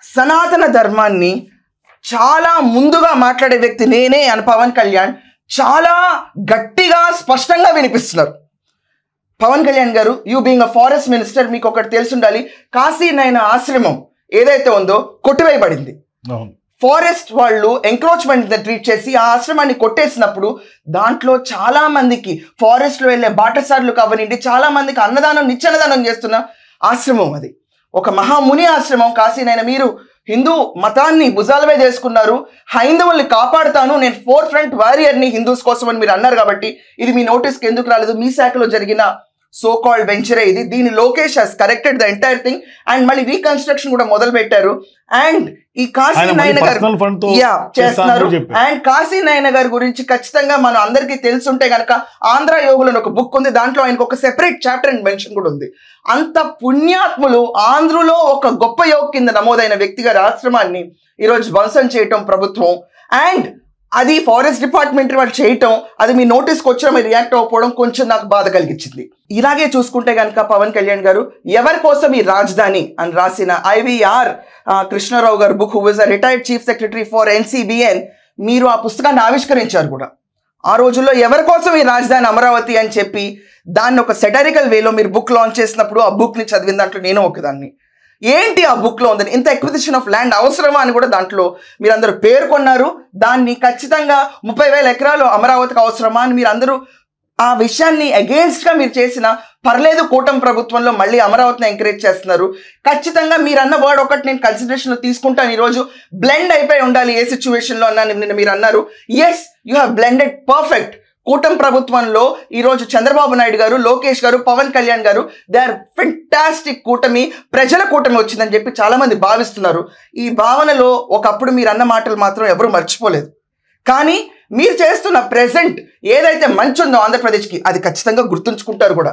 సనాతన ధర్మాన్ని చాలా ముందుగా మాట్లాడే వ్యక్తి నేనే అని పవన్ కళ్యాణ్ చాలా గట్టిగా స్పష్టంగా వినిపిస్తున్నారు. పవన్ కళ్యాణ్ గారు, you being a forest minister, మీకు ఒకటి తెలిసి ఉండాలి, కాశీ నయన ఆశ్రమం ఏదైతే ఉందో కొట్టివేయబడింది. ఫారెస్ట్ వాళ్ళు ఎంక్రోచ్మెంట్ ట్రీట్ చేసి ఆ ఆశ్రమాన్ని కొట్టేసినప్పుడు దాంట్లో చాలా మందికి ఫారెస్ట్లో వెళ్ళే బాటసార్లు కావనండి, చాలా మందికి అన్నదానం నిత్యాన్నదానం చేస్తున్న ఆశ్రమం అది. ఒక మహాముని ఆశ్రమం కాశీనైనా మీరు హిందూ మతాన్ని భుజాలమే చేసుకున్నారు, హైందవుల్ని కాపాడుతాను, నేను ఫోర్ ఫ్రంట్ వారియర్ని హిందూస్ కోసం అని మీరు అన్నారు. కాబట్టి ఇది మీ నోటీస్కి ఎందుకు రాలేదు? మీ శాఖలో జరిగిన సో కాల్డ్ వెంచరే ఇది. దీని Lokesh has corrected the entire thing and మళ్ళీ రీకన్స్ట్రక్షన్ కూడా మొదలు పెట్టారు. అండ్ ఈ కాశీ నయన గారు చేస్తున్నారు. అండ్ కాశీ నయన గారి గురించి ఖచ్చితంగా మనం అందరికీ తెలుసుంటే కనుక ఆంధ్ర యోగులను ఒక బుక్ ఉంది, దాంట్లో ఆయనకు ఒక సెపరేట్ చాప్టర్ అండ్ మెన్షన్ కూడా ఉంది. అంత పుణ్యాత్ములు ఆంధ్రలో ఒక గొప్ప యోగ కింద నమోదైన వ్యక్తి గారి ఆశ్రమాన్ని ఈరోజు ధ్వంసం చేయటం ప్రభుత్వం, అండ్ అది ఫారెస్ట్ డిపార్ట్మెంట్ వాళ్ళు చేయటం, అది మీ నోటీస్కి వచ్చినా మీరు రియాక్ట్ అవ్వకపోవడం కొంచెం నాకు బాధ కలిగించింది. ఇలాగే చూసుకుంటే కనుక పవన్ కళ్యాణ్ గారు ఎవరి కోసం ఈ రాజధాని అని రాసిన ఐవీఆర్ కృష్ణారావు గారు book, who was a retired chief secretary for NCBN, మీరు ఆ పుస్తకాన్ని ఆవిష్కరించారు కూడా. ఆ రోజుల్లో ఎవరి కోసం ఈ రాజధాని అమరావతి అని చెప్పి దాన్ని ఒక సెటరికల్ వేలో మీరు బుక్ లాంచ్ చేసినప్పుడు ఆ బుక్ని చదివిన దాంట్లో నేను ఒకదాన్ని. ఏంటి ఆ బుక్లో ఉందని, ఇంత ఎక్విజిషన్ ఆఫ్ ల్యాండ్ అవసరమా అని కూడా దాంట్లో మీరందరూ పేర్కొన్నారు. దాన్ని ఖచ్చితంగా 30,000 ఎకరాలు అమరావతికి అవసరమా అని మీరందరూ ఆ విషయాన్ని అగేన్స్ట్గా మీరు చేసిన పర్లేదు, కూటమి ప్రభుత్వంలో మళ్ళీ అమరావతిని ఎంకరేజ్ చేస్తున్నారు. ఖచ్చితంగా మీరు అన్న వర్డ్ ఒకటి నేను కన్సిడరేషన్లో తీసుకుంటాను. ఈరోజు బ్లెండ్ అయిపోయి ఉండాలి ఏ సిచ్యువేషన్లో అన్నా నిన్న మీరు అన్నారు. Yes, you have blended perfect. కూటమి ప్రభుత్వంలో ఈరోజు చంద్రబాబు నాయుడు గారు, లోకేష్ గారు, పవన్ కళ్యాణ్ గారు, దే ఆర్ ఫెంటాస్టిక్ కూటమి, ప్రజల కూటమి వచ్చిందని చెప్పి చాలామంది భావిస్తున్నారు. ఈ భావనలో ఒకప్పుడు మీరు అన్న మాటలు మాత్రం ఎవరు మర్చిపోలేదు. కానీ మీరు చేస్తున్న ప్రెజెంట్ ఏదైతే మంచి ఉందో ఆంధ్రప్రదేశ్కి, అది ఖచ్చితంగా గుర్తుంచుకుంటారు కూడా.